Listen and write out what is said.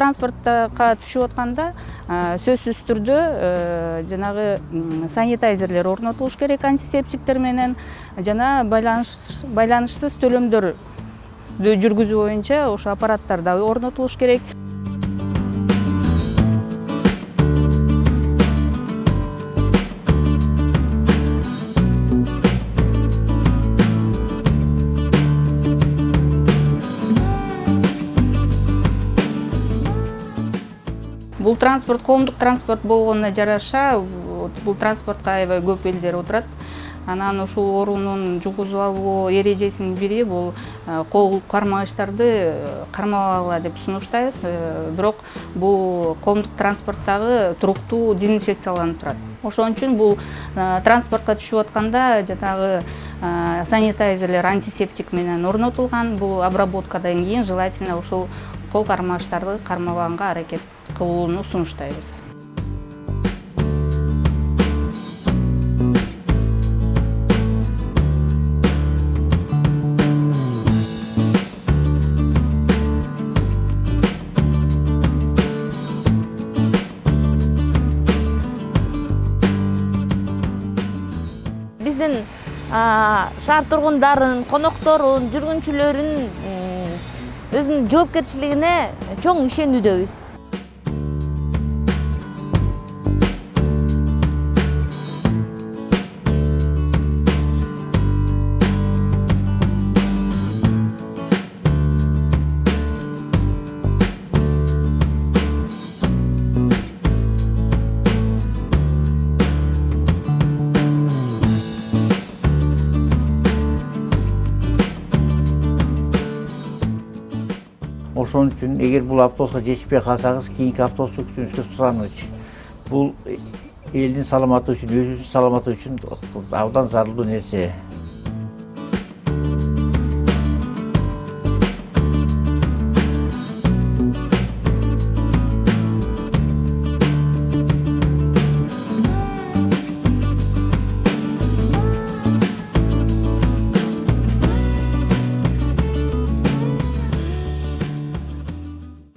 транспортка түшүп атканда сөзсүз түрдө жанагы санитайзерлер орнотулуш керек, антисептиктер менен жана байланышсыз төлөмдөрдү жүргүзүү боюнча ошо аппараттар да орнотулуш керек. Бул транспорт коомдук транспорт болгонуна жараша бул транспортко аябай көп элдер отурат. Анан ушул оруунун жугузуп алуу эрежесинин бири бул кол кармагычтарды кармабагыла деп сунуштайбыз. Бирок бул коомдук транспорттагы туруктуу дезинфекцияланып турат. Ошон үчүн бул транспортко түшүп атканда жанагы санитайзерлер антисептик менен орнотулган. Бул обработкадан кийин желательно ушул кол кармагычтарды кармабаганга аракет кылууну сунуштайбыз. Биздин шаар тургундарын, конокторун, жүргүнчүлөрүн өзүнүн жоопкерчилигине чоң ишенүүдөбүз. Ошон үчүн эгер бул автобуска жетишпей калсаңыз, кийинки автобусту күтүүңүзгө сураңыз. Бул элдин саламаты үчүн, өзүбүздүн саламаты үчүн абдан зарылуу нерсе.